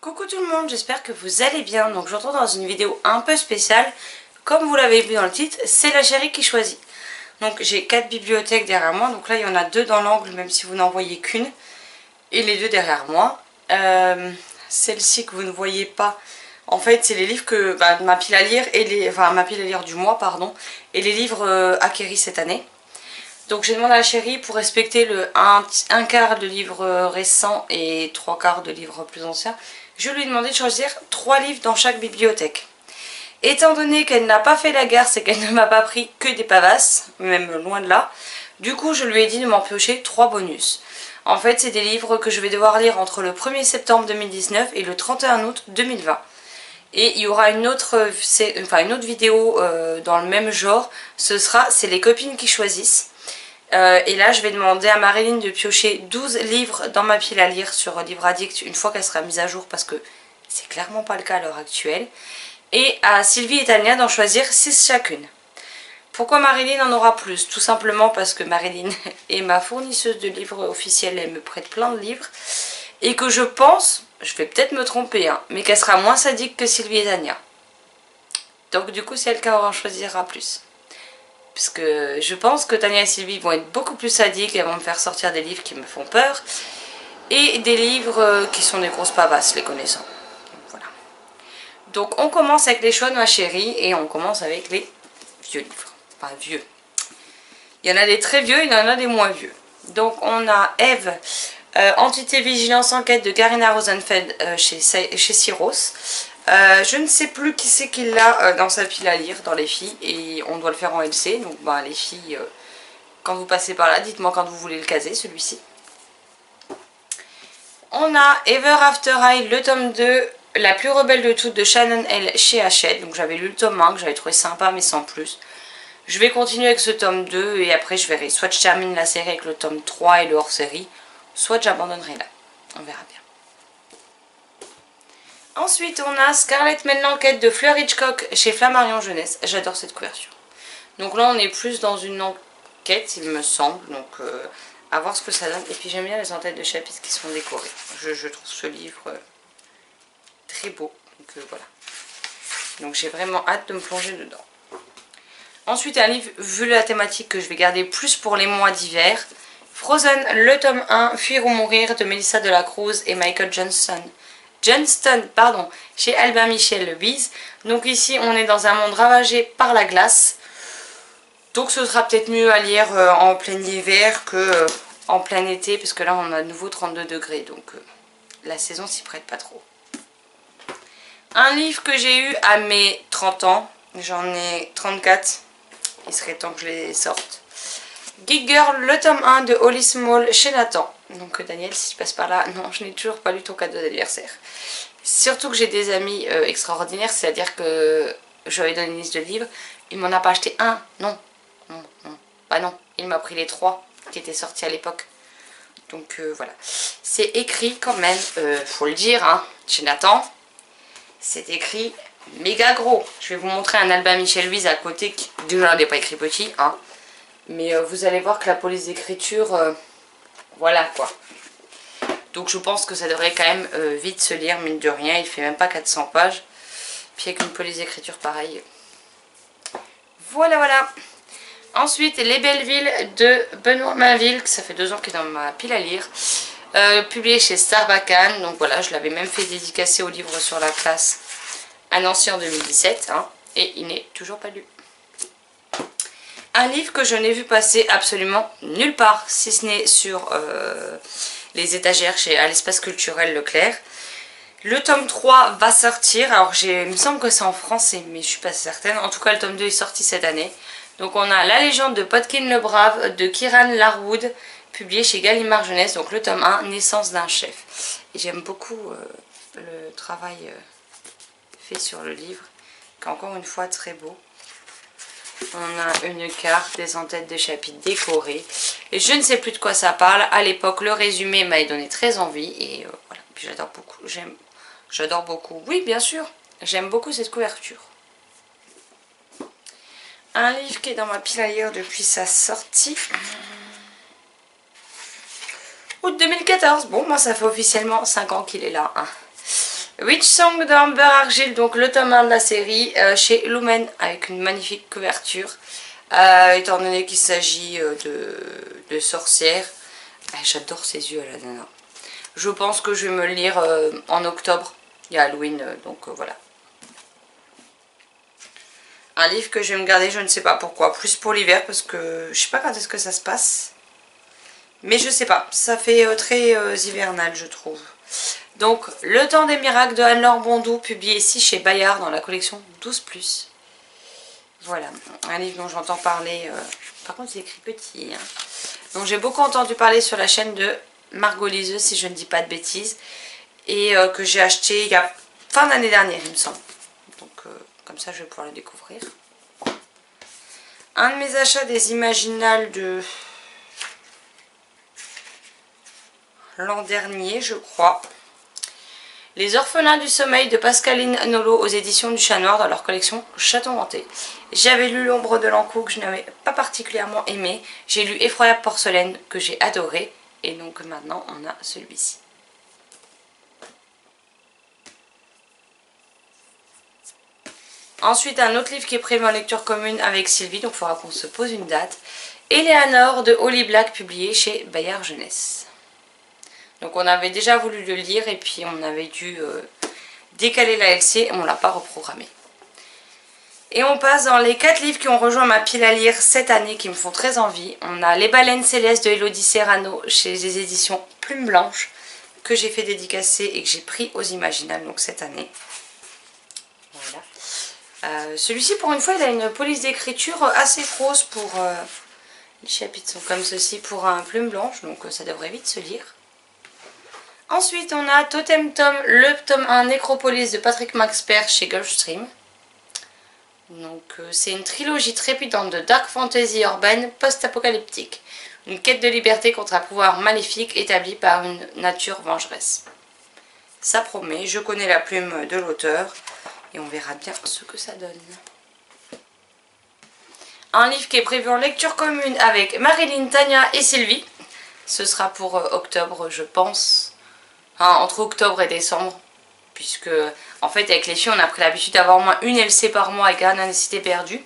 Coucou tout le monde, j'espère que vous allez bien. Donc je vous retrouve dans une vidéo un peu spéciale. Comme vous l'avez vu dans le titre, c'est la chérie qui choisit. Donc j'ai 4 bibliothèques derrière moi. Donc là il y en a 2 dans l'angle même si vous n'en voyez qu'une. Et les 2 derrière moi. Celle-ci que vous ne voyez pas, en fait c'est les livres que ma pile à lire et ma pile à lire du mois pardon. Et les livres acquéris cette année. Donc j'ai demandé à la chérie pour respecter le un quart de livres récents et 3 quarts de livres plus anciens. Je lui ai demandé de choisir 3 livres dans chaque bibliothèque. Étant donné qu'elle n'a pas fait la garce et qu'elle ne m'a pas pris que des pavasses, même loin de là, du coup je lui ai dit de m'en piocher 3 bonus. En fait c'est des livres que je vais devoir lire entre le 1er septembre 2019 et le 31 août 2020. Et il y aura une autre vidéo dans le même genre, c'est les copines qui choisissent. Et là je vais demander à Marilyn de piocher 12 livres dans ma pile à lire sur Livre Addict une fois qu'elle sera mise à jour parce que c'est clairement pas le cas à l'heure actuelle. Et à Sylvie et Tania d'en choisir 6 chacune. Pourquoi Marilyn en aura plus? Tout simplement parce que Marilyn est ma fournisseuse de livres officiels, elle me prête plein de livres. Et que je pense, je vais peut-être me tromper, hein, mais qu'elle sera moins sadique que Sylvie et Tania. Donc du coup c'est elle qui en choisira plus. Parce que je pense que Tania et Sylvie vont être beaucoup plus sadiques, elles vont me faire sortir des livres qui me font peur. Et des livres qui sont des grosses pavasses, les connaissant. Donc, voilà. Donc on commence avec les choix de ma chérie et on commence avec les vieux livres. Enfin vieux. Il y en a des très vieux, il y en a des moins vieux. Donc on a Eve, Entité Vigilance Enquête de Karina Rosenfeld chez Syros. Je ne sais plus qui c'est qui l'a dans sa pile à lire, dans les filles, et on doit le faire en LC, donc les filles, quand vous passez par là, dites-moi quand vous voulez le caser, celui-ci. On a Ever After High, le tome 2, la plus rebelle de toutes de Shannon L chez Hachette, donc j'avais lu le tome 1 que j'avais trouvé sympa mais sans plus. Je vais continuer avec ce tome 2 et après je verrai, soit je termine la série avec le tome 3 et le hors-série, soit j'abandonnerai là, on verra bien. Ensuite, on a Scarlett mène l'enquête de Fleur Hitchcock chez Flammarion Jeunesse. J'adore cette couverture. Donc là, on est plus dans une enquête, il me semble. Donc, à voir ce que ça donne. Et puis, j'aime bien les entêtes de chapitres qui sont décorées. Je trouve ce livre très beau. Donc, voilà. Donc, j'ai vraiment hâte de me plonger dedans. Ensuite, un livre, vu la thématique que je vais garder plus pour les mois d'hiver. Frozen, le tome 1, Fuir ou mourir de Melissa Delacruz et Michael Johnston, chez Albin Michel Louise. Donc ici on est dans un monde ravagé par la glace. Donc ce sera peut-être mieux à lire en plein hiver que en plein été, parce que là on a de nouveau 32 degrés, donc la saison s'y prête pas trop. Un livre que j'ai eu à mes 30 ans, j'en ai 34, il serait temps que je les sorte. Geek Girl, le tome 1 de Holly Small chez Nathan. Donc Daniel, si tu passes par là, non, je n'ai toujours pas lu ton cadeau d'anniversaire. Surtout que j'ai des amis extraordinaires, c'est-à-dire que je lui ai donné une liste de livres, il m'en a pas acheté un, non, bah non, il m'a pris les 3 qui étaient sortis à l'époque. Donc voilà, c'est écrit quand même, faut le dire, hein, chez Nathan, c'est écrit méga gros. Je vais vous montrer un Albin Michel Louise à côté, qui déjà n'est pas écrit petit, hein. Mais vous allez voir que la police d'écriture, voilà quoi. Donc je pense que ça devrait quand même vite se lire, mine de rien. Il fait même pas 400 pages. Puis avec une police d'écriture pareille. Voilà, voilà. Ensuite, Les Belles Villes de Benoît Mainville, que ça fait 2 ans qu'il est dans ma pile à lire. Publié chez Sarbacane. Donc voilà, je l'avais même fait dédicacer au livre sur la classe à Nancy en 2017. Hein, et il n'est toujours pas lu. Un livre que je n'ai vu passer absolument nulle part, si ce n'est sur les étagères à l'espace culturel Leclerc. Le tome 3 va sortir, alors il me semble que c'est en français, mais je suis pas certaine. En tout cas, le tome 2 est sorti cette année. Donc on a La légende de Potkin le Brave de Kieran Larwood, publié chez Gallimard Jeunesse, donc le tome 1, Naissance d'un chef. Et j'aime beaucoup le travail fait sur le livre, qui est encore une fois très beau. On a une carte, des entêtes de chapitres décorées. Et je ne sais plus de quoi ça parle. À l'époque, le résumé m'a donné très envie. Et voilà. Puis j'adore beaucoup. J'adore beaucoup. Oui, bien sûr. J'aime beaucoup cette couverture. Un livre qui est dans ma pile à lire depuis sa sortie. Août 2014. Bon, moi, ça fait officiellement 5 ans qu'il est là. Hein. Witch Song d'Amber Argyle, donc le tome 1 de la série, chez Lumen, avec une magnifique couverture. Étant donné qu'il s'agit de sorcières. J'adore ses yeux à la nana. Je pense que je vais me le lire en octobre. Il y a Halloween, donc voilà. Un livre que je vais me garder, je ne sais pas pourquoi. Plus pour l'hiver, parce que je sais pas quand est-ce que ça se passe. Mais je sais pas. Ça fait très hivernal, je trouve. Donc, Le Temps des Miracles de Anne-Laure Bondou, publié ici chez Bayard dans la collection 12+. Voilà, un livre dont j'entends parler. Par contre, c'est écrit petit. Hein. Donc, j'ai beaucoup entendu parler sur la chaîne de Margot Liseuse, si je ne dis pas de bêtises. Et que j'ai acheté il y a fin d'année dernière, il me semble. Donc, comme ça, je vais pouvoir le découvrir. Un de mes achats des Imaginales de l'an dernier, je crois. Les Orphelins du Sommeil de Pascaline Nolo aux éditions du Chat Noir dans leur collection Chaton Hanté. J'avais lu L'Ombre de l'Encou que je n'avais pas particulièrement aimé. J'ai lu Effroyable Porcelaine que j'ai adoré. Et donc maintenant on a celui-ci. Ensuite un autre livre qui est prévu en lecture commune avec Sylvie. Donc il faudra qu'on se pose une date. Eleanor de Holly Black publié chez Bayard Jeunesse. Donc on avait déjà voulu le lire et puis on avait dû décaler la LC et on ne l'a pas reprogrammé. Et on passe dans les 4 livres qui ont rejoint ma pile à lire cette année qui me font très envie. On a Les Baleines Célestes de Elodie Serrano chez les éditions Plume Blanche que j'ai fait dédicacer et que j'ai pris aux Imaginales donc cette année. Voilà. Celui-ci pour une fois il a une police d'écriture assez grosse pour... les chapitres sont comme ceci pour un Plume Blanche donc ça devrait vite se lire. Ensuite, on a Totem Tom, le tome 1 Nécropolis de Patrick Maxpert chez Gulfstream. Donc, c'est une trilogie trépidante de dark fantasy urbaine post-apocalyptique. Une quête de liberté contre un pouvoir maléfique établi par une nature vengeresse. Ça promet, je connais la plume de l'auteur et on verra bien ce que ça donne. Un livre qui est prévu en lecture commune avec Marilyn, Tania et Sylvie. Ce sera pour octobre, je pense. Entre octobre et décembre, puisque en fait avec les filles on a pris l'habitude d'avoir au moins une LC par mois avec Gardiens des Cités Perdues.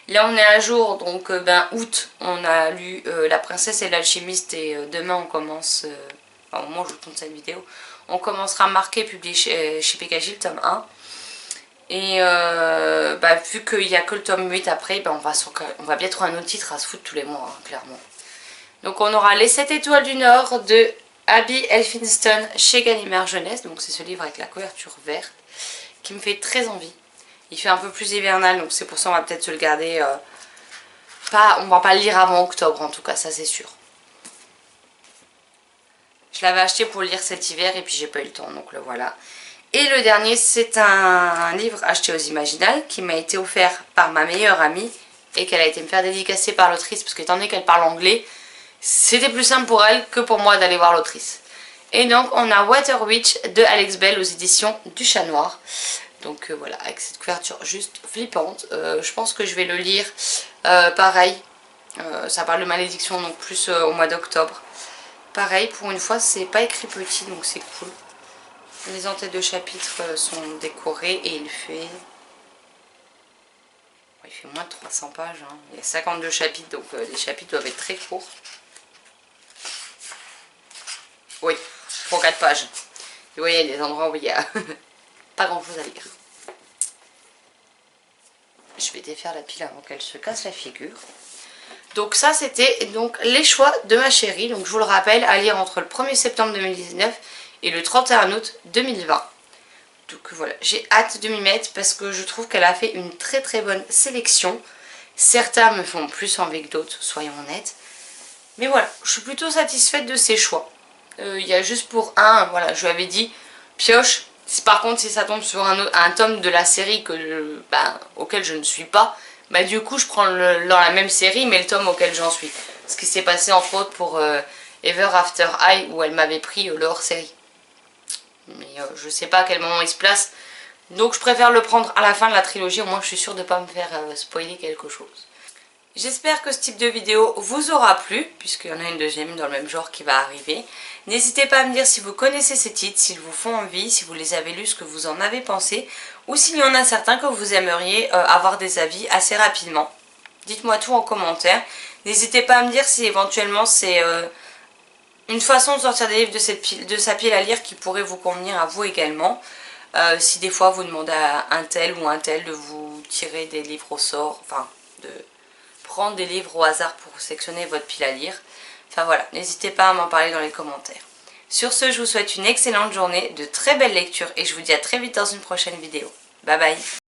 Là on est à jour, donc août on a lu La Princesse et l'Alchimiste et demain on commence, au moment où je vous tourne cette vidéo, on commencera Marqué publié chez PKJ le tome 1. Et vu qu'il n'y a que le tome 8 après, on va bien trouver un autre titre à se foutre tous les mois, hein, clairement. Donc on aura Les 7 étoiles du Nord de Abby Elphinstone chez Gallimard Jeunesse, donc c'est ce livre avec la couverture verte qui me fait très envie. Il fait un peu plus hivernal, donc c'est pour ça on va peut-être se le garder. On va pas le lire avant octobre en tout cas, ça c'est sûr. Je l'avais acheté pour le lire cet hiver et puis j'ai pas eu le temps, donc le voilà. Et le dernier, c'est un livre acheté aux Imaginales qui m'a été offert par ma meilleure amie et qu'elle a été me faire dédicacer par l'autrice parce qu'étant donné qu'elle parle anglais, c'était plus simple pour elle que pour moi d'aller voir l'autrice. Et donc on a Water Witch de Alex Bell aux éditions du Chat Noir. Donc voilà, avec cette couverture juste flippante. Je pense que je vais le lire pareil. Ça parle de malédiction, donc plus au mois d'octobre. Pareil, pour une fois, c'est pas écrit petit, donc c'est cool. Les entêtes de chapitres sont décorées et il fait moins de 300 pages. Hein. Il y a 52 chapitres, donc les chapitres doivent être très courts. Oui, 3-4 pages. Vous voyez, il y a des endroits où il y a pas grand chose à lire. Je vais défaire la pile avant qu'elle se casse la figure. Donc ça c'était donc les choix de ma chérie. Donc je vous le rappelle, à lire entre le 1er septembre 2019 et le 31 août 2020. Donc voilà, j'ai hâte de m'y mettre parce que je trouve qu'elle a fait une très très bonne sélection. Certains me font plus envie que d'autres, soyons honnêtes. Mais voilà, je suis plutôt satisfaite de ses choix. Il y a juste pour un, voilà, je lui avais dit, pioche. Par contre, si ça tombe sur un tome de la série auquel je ne suis pas, du coup, je prends dans la même série, mais le tome auquel j'en suis. Ce qui s'est passé entre autres pour Ever After High, où elle m'avait pris le hors-série. Mais je sais pas à quel moment il se place. Donc je préfère le prendre à la fin de la trilogie, au moins je suis sûre de ne pas me faire spoiler quelque chose. J'espère que ce type de vidéo vous aura plu, puisqu'il y en a une deuxième dans le même genre qui va arriver. N'hésitez pas à me dire si vous connaissez ces titres, s'ils vous font envie, si vous les avez lus, ce que vous en avez pensé, ou s'il y en a certains que vous aimeriez avoir des avis assez rapidement. Dites-moi tout en commentaire. N'hésitez pas à me dire si éventuellement c'est une façon de sortir des livres de sa pile à lire qui pourrait vous convenir à vous également. Si des fois vous demandez à un tel ou un tel de vous tirer des livres au sort, enfin de prendre des livres au hasard pour sélectionner votre pile à lire. Enfin voilà, n'hésitez pas à m'en parler dans les commentaires. Sur ce, je vous souhaite une excellente journée, de très belles lectures et je vous dis à très vite dans une prochaine vidéo. Bye bye.